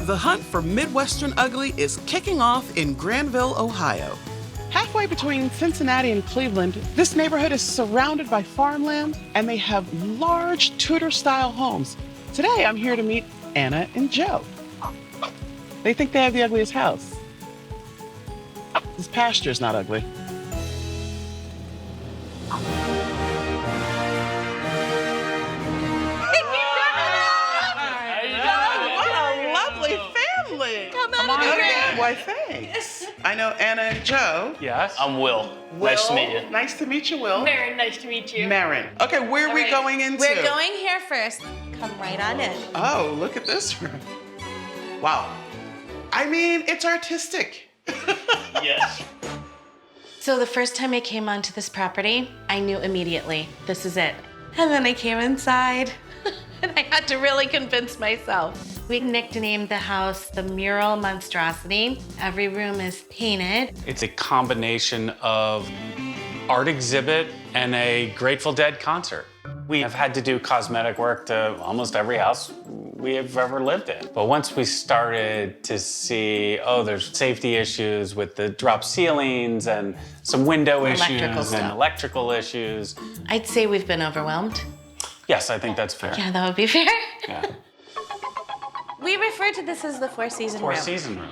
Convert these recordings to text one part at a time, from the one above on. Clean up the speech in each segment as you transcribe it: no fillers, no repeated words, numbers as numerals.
The hunt for Midwestern Ugly is kicking off in Granville, Ohio. Halfway between Cincinnati and Cleveland, this neighborhood is surrounded by farmland, and they have large Tudor-style homes. Today, I'm here to meet Anna and Joe. They think they have the ugliest house. This pasture's not ugly. Come on. Okay, why thanks. I know Anna and Joe. Yes. I'm Will. Nice to meet you. Nice to meet you, Will. Marin, nice to meet you. Marin. Okay, where are we going into? We're going here first. Come right on in. Oh, look at this room. Wow. I mean, it's artistic. Yes. So the first time I came onto this property, I knew immediately, this is it. And then I came inside and I had to really convince myself. We nicknamed the house the mural monstrosity. Every room is painted. It's a combination of art exhibit and a Grateful Dead concert. We have had to do cosmetic work to almost every house we have ever lived in. But once we started to see, oh, there's safety issues with the drop ceilings and some window issues and electrical issues. I'd say we've been overwhelmed. Yes, I think that's fair. Yeah, that would be fair. Yeah. We refer to this as the four-season room. Four-season room.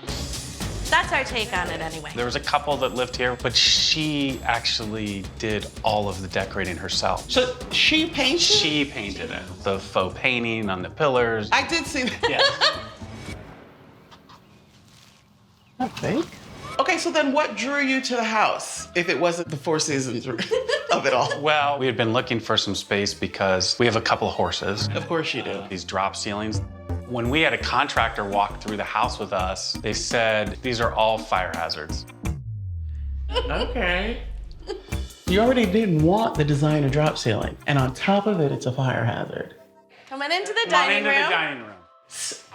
That's our take on it anyway. There was a couple that lived here, but she actually did all of the decorating herself. So she painted? She painted it. The faux painting on the pillars. I did see that. Yes. I think. Okay, so then what drew you to the house if it wasn't the Four Seasons of it all? Well, we had been looking for some space because we have a couple of horses. Of course you do. These drop ceilings. When we had a contractor walk through the house with us, they said, these are all fire hazards. Okay. You already didn't want the designer drop ceiling, and on top of it, it's a fire hazard. Coming into the Come on dining into room. the dining room.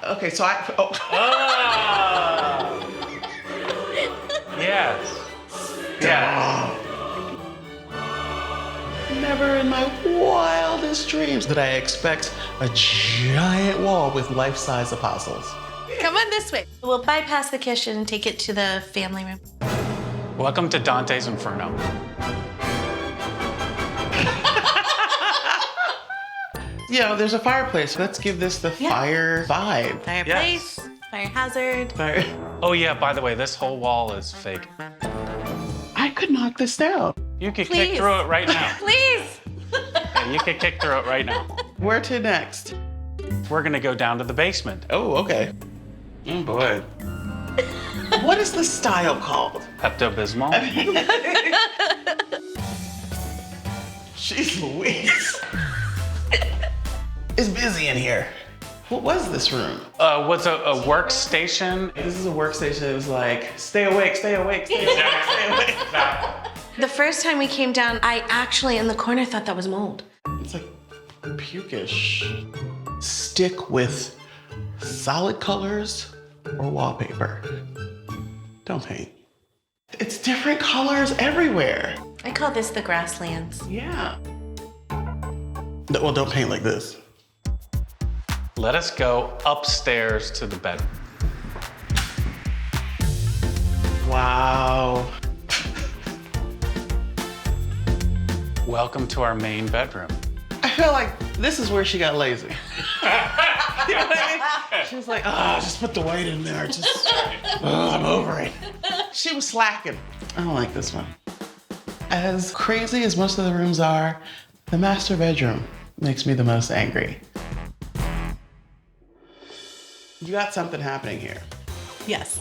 Okay, so I. Oh. Oh. Yes. Yes. Never in my wildest dreams did I expect a giant wall with life-size apostles. Come on this way. We'll bypass the kitchen and take it to the family room. Welcome to Dante's Inferno. You know, there's a fireplace. Let's give this the fire vibe. Fireplace, fire hazard. Fire. Oh yeah, by the way, this whole wall is fake. I could knock this down. You could Please. kick through it right now. Please. Yeah, you could kick through it right now. Where to next? We're gonna go down to the basement. Oh, okay. Oh boy. What is the style called? Pepto-Bismol. Jeez Louise. It's busy in here. What was this room? Was a workstation. This is a workstation. It was like, stay awake, stay awake, stay awake, stay awake. The first time we came down, I actually in the corner thought that was mold. It's like pukish. Stick with solid colors or wallpaper. Don't paint. It's different colors everywhere. I call this the grasslands. Yeah. No, well, don't paint like this. Let us go upstairs to the bedroom. Wow. Welcome to our main bedroom. I feel like this is where she got lazy. You know what I mean? She was like, oh, just put the white in there. Just, oh, I'm over it. She was slacking. I don't like this one. As crazy as most of the rooms are, the master bedroom makes me the most angry. You got something happening here, Yes.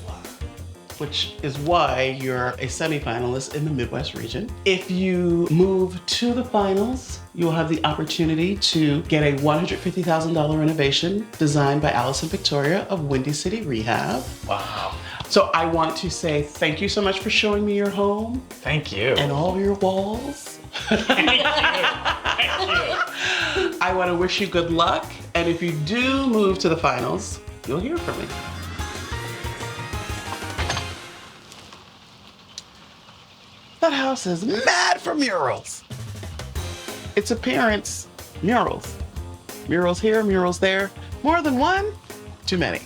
which is why you're a semi-finalist in the Midwest region. If you move to the finals, you will have the opportunity to get a $150,000 renovation designed by Alison Victoria of Windy City Rehab. Wow. So I want to say thank you so much for showing me your home Thank you. and all your walls. Thank you. Thank you. I want to wish you good luck, and if you do move to the finals, you'll hear from me. That house is mad for murals. Its appearance, murals. Murals here, murals there. More than one, too many.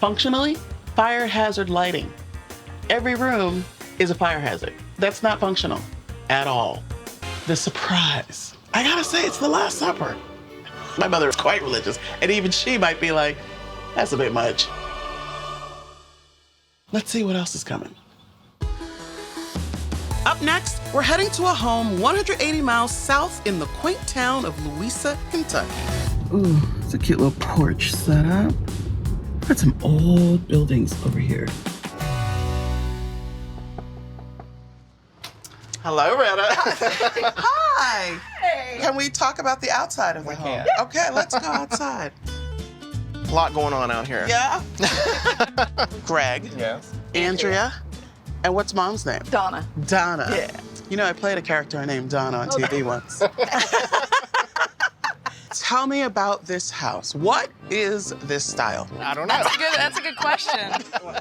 functionally, fire hazard lighting. Every room is a fire hazard. That's not functional at all. The surprise. I gotta say, it's the Last Supper. My mother is quite religious, and even she might be like, that's a bit much. Let's see what else is coming. Up next, we're heading to a home 180 miles south in the quaint town of Louisa, Kentucky. Ooh, it's a cute little porch set up. Got some old buildings over here. Hello, Retta. Hi. Hey. Can we talk about the outside of the home? can. Okay, let's go outside. A lot going on out here. Yeah? Greg. Yes. Andrea. And what's mom's name? Donna. Donna. Yeah. You know, I played a character named Donna on TV once. Tell me about this house. What is this style? I don't know. That's a good question.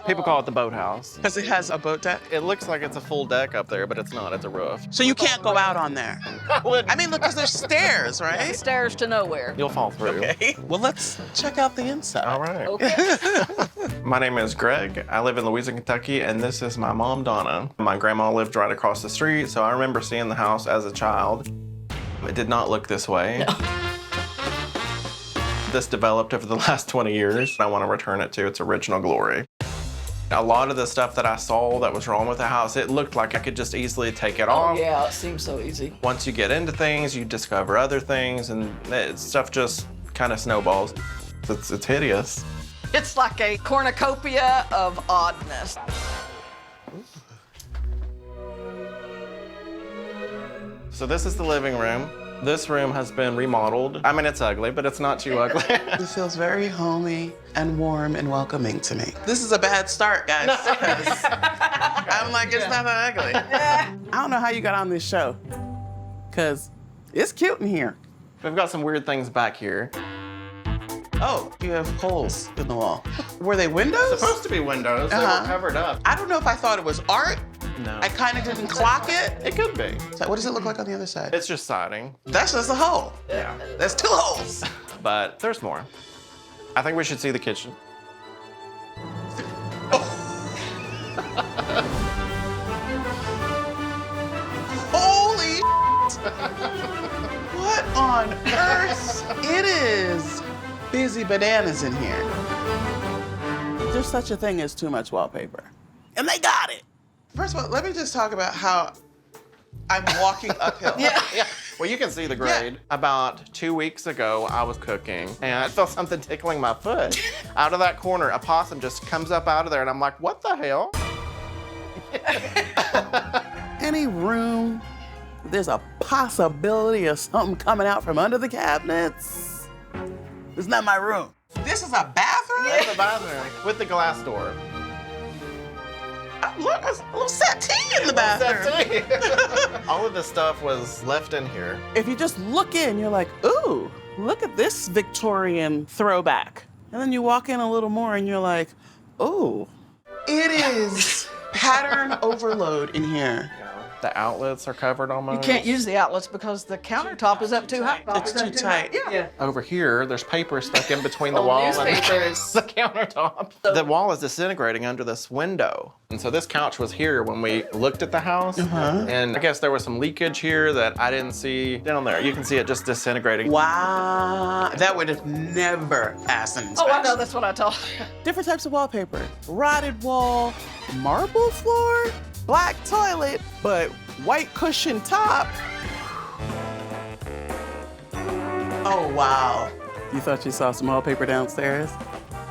People call it the boathouse. Because it has a boat deck. It looks like it's a full deck up there, but it's not. It's a roof. So you can't go out on there. I mean, look, because there's stairs, right? Stairs to nowhere. You'll fall through. Okay. Well, let's check out the inside. All right. Okay. My name is Greg. I live in Louisa, Kentucky, and this is my mom, Donna. My grandma lived right across the street, so I remember seeing the house as a child. It did not look this way. No. This developed over the last 20 years. I want to return it to its original glory. A lot of the stuff that I saw that was wrong with the house, it looked like I could just easily take it off. Yeah, it seems so easy. Once you get into things, you discover other things, and stuff just kind of snowballs. It's hideous. It's like a cornucopia of oddness. So this is the living room. This room has been remodeled. I mean, it's ugly, but it's not too ugly. It feels very homey and warm and welcoming to me. This is a bad start, guys. I'm like, it's not that ugly. I don't know how you got on this show, because it's cute in here. We've got some weird things back here. Oh, you have holes in the wall. Were they windows? Supposed to be windows. They were covered up. I don't know if I thought it was art. No. I kind of didn't clock it. It could be. So what does it look like on the other side? It's just siding. That's just a hole. Yeah. That's 2 holes. But there's more. I think we should see the kitchen. Holy What on earth? It is busy bananas in here. There's such a thing as too much wallpaper. And they got it. First of all, let me just talk about how I'm walking uphill. Yeah. Well, you can see the grade. About 2 weeks ago, I was cooking, and I felt something tickling my foot. Out of that corner, a possum just comes up out of there, and I'm like, what the hell? Any room, there's a possibility of something coming out from under the cabinets. It's not my room. This is a bathroom? That's the bathroom with the glass door. Look, there's a little settee in the bathroom. All of this stuff was left in here. If you just look in, you're like, ooh, look at this Victorian throwback. And then you walk in a little more and you're like, ooh. It is pattern overload in here. The outlets are covered almost. You can't use the outlets because the countertop is up too high. It's too tight. Yeah. Over here, there's paper stuck in between the Old wall and newspapers. the countertop. The wall is disintegrating under this window. And so this couch was here when we looked at the house. And I guess there was some leakage here that I didn't see down there. You can see it just disintegrating. Wow. That would have never passed an inspection. Oh, I know, that's what I told her. Different types of wallpaper. Rotted wall, marble floor, black toilet, but white cushion top. Oh, wow. You thought you saw some wallpaper downstairs?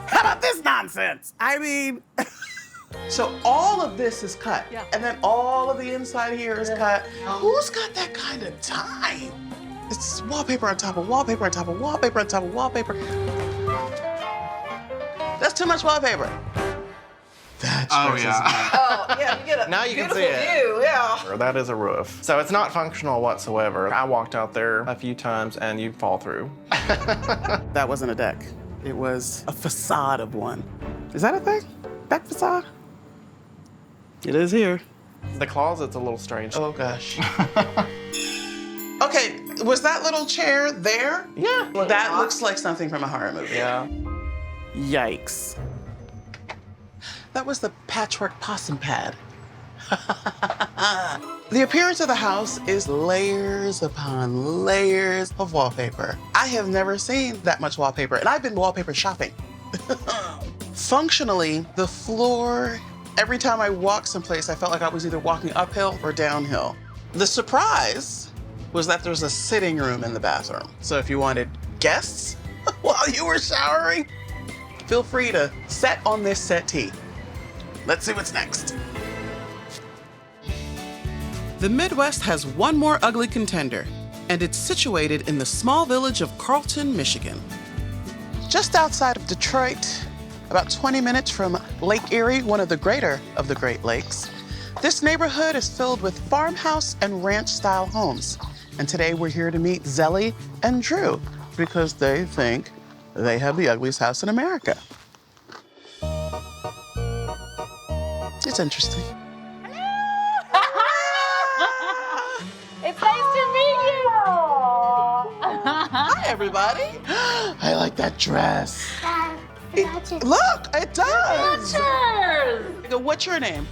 How about this nonsense? I mean, so all of this is cut. Yeah. And then all of the inside here is cut. Who's got that kind of time? It's wallpaper on top of wallpaper on top of wallpaper on top of wallpaper. That's too much wallpaper. That stresses me. Oh, yeah, you get a Now you can beautiful see it. view, yeah. That is a roof. So it's not functional whatsoever. I walked out there a few times and you fall through. That wasn't a deck. It was a facade of one. Is that a thing? Deck facade? It is here. The closet's a little strange. Oh, gosh. Okay, was that little chair there? Yeah. That looks like something from a horror movie. Yeah. Yikes. That was the patchwork possum pad. The appearance of the house is layers upon layers of wallpaper. I have never seen that much wallpaper, and I've been wallpaper shopping. Functionally, the floor, every time I walked someplace, I felt like I was either walking uphill or downhill. The surprise was that there was a sitting room in the bathroom. So if you wanted guests while you were showering, feel free to sit on this settee. Let's see what's next. The Midwest has one more ugly contender, and it's situated in the small village of Carlton, Michigan. Just outside of Detroit, about 20 minutes from Lake Erie, one of the greater of the Great Lakes, this neighborhood is filled with farmhouse and ranch-style homes. And today we're here to meet Zelly and Drew because they think they have the ugliest house in America. It's interesting. It's nice to meet you. Hi, everybody. I like that dress. Look, it does. Cheers. What's your name?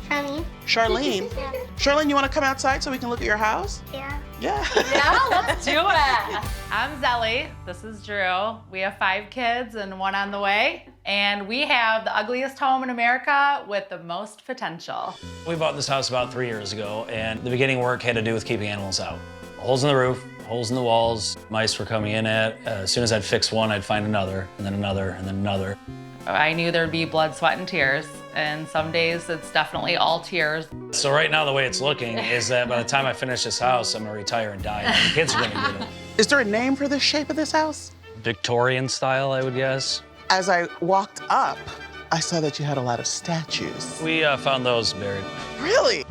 Charlene. Charlene. Yeah. Charlene, you want to come outside so we can look at your house? Yeah. Yeah. Yeah, let's do it. I'm Zelly. This is Drew. We have 5 kids and 1 on the way. And we have the ugliest home in America with the most potential. We bought this house about 3 years ago, and the beginning work had to do with keeping animals out. Holes in the roof, holes in the walls, mice were coming in at. As soon as I'd fix one, I'd find another, and then another, and then another. I knew there'd be blood, sweat, and tears. And some days it's definitely all tears. So right now, the way it's looking is that by the time I finish this house, I'm gonna retire and die, and the kids are gonna get it. Is there a name for the shape of this house? Victorian style, I would guess. As I walked up, I saw that you had a lot of statues. We found those buried. Really?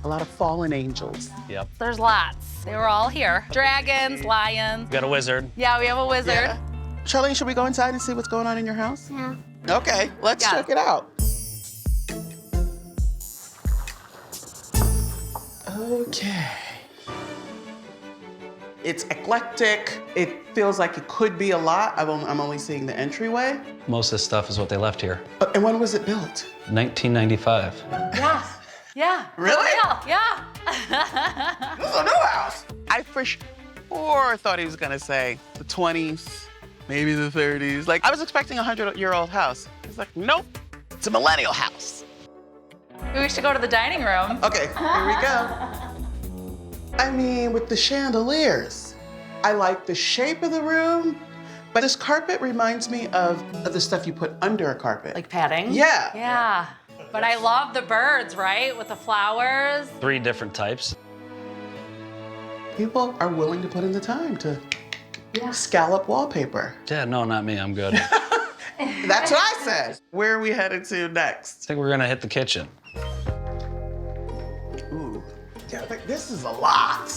A lot of fallen angels. Yep. There's lots. They were all here. Dragons, lions. We got a wizard. Yeah, we have a wizard. Yeah. Charlene, should we go inside and see what's going on in your house? Yeah. Okay, let's Yeah. check it out. Okay. It's eclectic. It feels like it could be a lot. I'm only seeing the entryway. Most of this stuff is what they left here. And when was it built? 1995. Yeah. Yeah. Really? For real. Yeah. This is a new house. I for sure thought he was gonna say the 20s, maybe the 30s. Like, I was expecting a 100-year-old house. He's like, nope, it's a millennial house. Maybe we should go to the dining room. Okay, here we go. I mean, with the chandeliers, I like the shape of the room, but this carpet reminds me of the stuff you put under a carpet. Like padding? Yeah. Yeah. But I love the birds, right? With the flowers. 3 different types. People are willing to put in the time to scallop wallpaper. Yeah, no, not me, I'm good. I That's what I said. Where are we headed to next? think we're gonna hit the kitchen. Ooh, yeah, this is a lot.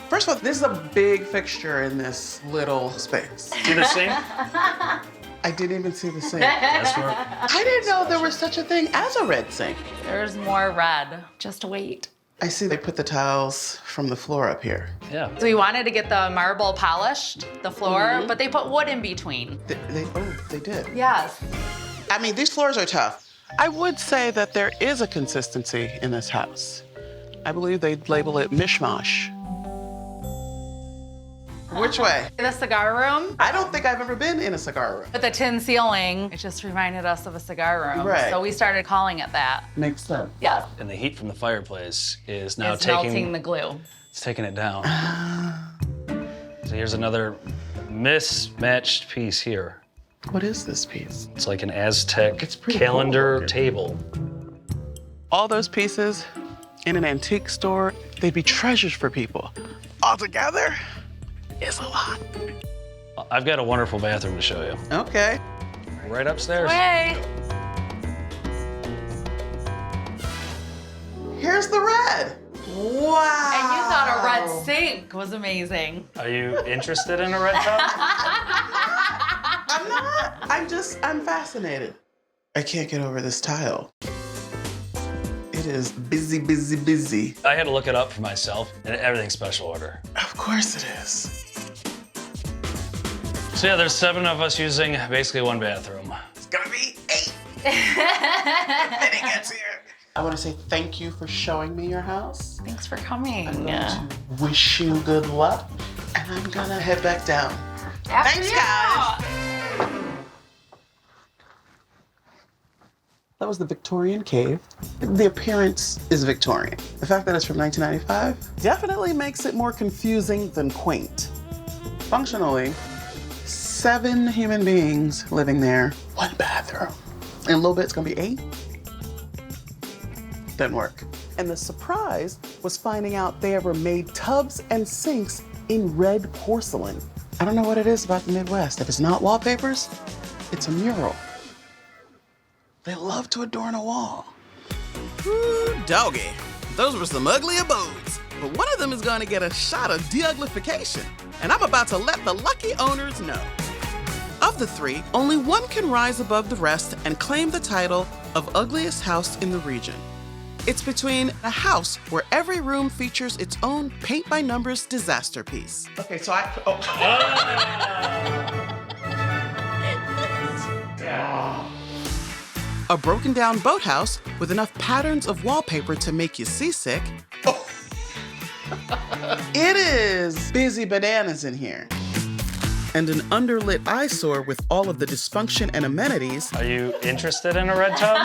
First of all, this is a big fixture in this little space. See the sink? I didn't even see the sink. That's where. I didn't know there was such a thing as a red sink. There's more red. Just wait. I see they put the tiles from the floor up here. Yeah. So we wanted to get the marble polished, the floor, but they put wood in between. They did. Yes. I mean, these floors are tough. I would say that there is a consistency in this house. I believe they'd label it mishmash. Which way? The cigar room I don't think I've ever been in a cigar room. with the tin ceiling, it just reminded us of a cigar room. Right. So we started calling it that. Makes sense. Yes. And the heat from the fireplace is now It's taking melting the glue. It's taking it down. So here's another mismatched piece here. What is this piece? It's like an Aztec It's pretty calendar cool. table. All those pieces in an antique store, they'd be treasures for people. All together is a lot. I've got a wonderful bathroom to show you. Okay. Right upstairs. Way. Here's the red. Wow. And you thought a red sink was amazing. Are you interested in a red tub? I'm not. I'm fascinated. I can't get over this tile. It is busy, busy, busy. I had to look it up for myself, and everything's special order. Of course it is. So yeah, there's 7 of us using basically 1 bathroom. It's gonna be Then he gets here. I want to say thank you for showing me your house. Thanks for coming. I'm going to wish you good luck, and I'm gonna head back down. Thanks, guys. That was the Victorian cave. The appearance is Victorian. The fact that it's from 1995 definitely makes it more confusing than quaint. Functionally, 7 human beings living there, 1 bathroom. In a little bit, it's gonna be 8. Didn't work. And the surprise was finding out they ever made tubs and sinks in red porcelain. I don't know what it is about the Midwest. If it's not wallpapers, it's a mural. They love to adorn a wall. Ooh, doggy. Those were some ugly abodes. But one of them is gonna get a shot of de-uglification. And I'm about to let the lucky owners know. Of the 3, only one can rise above the rest and claim the title of ugliest house in the region. It's between a house where every room features its own paint-by-numbers disaster piece. Okay, so a broken-down boathouse with enough patterns of wallpaper to make you seasick. It is busy bananas in here. And an underlit eyesore with all of the dysfunction and amenities. Are you interested in a red tub?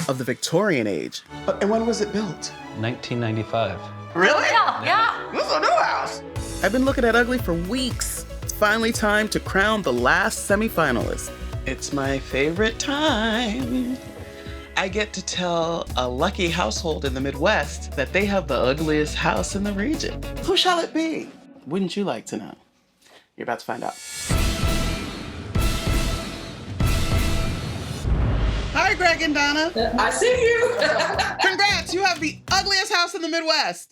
Of the Victorian age. And when was it built? 1995. Really? Yeah. This is a new house. I've been looking at ugly for weeks. It's finally time to crown the last semifinalist. It's my favorite time. I get to tell a lucky household in the Midwest that they have the ugliest house in the region. Who shall it be? Wouldn't you like to know? You're about to find out. Hi, Greg and Donna. I see you. Congrats, you have the ugliest house in the Midwest.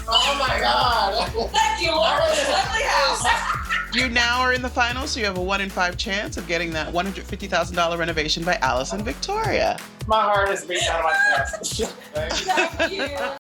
Oh my God. Thank you, Laura. Lovely house. You now are in the finals, so you have a 1 in 5 chance of getting that $150,000 renovation by Alison Victoria. My heart is beating out of my chest. Thank you.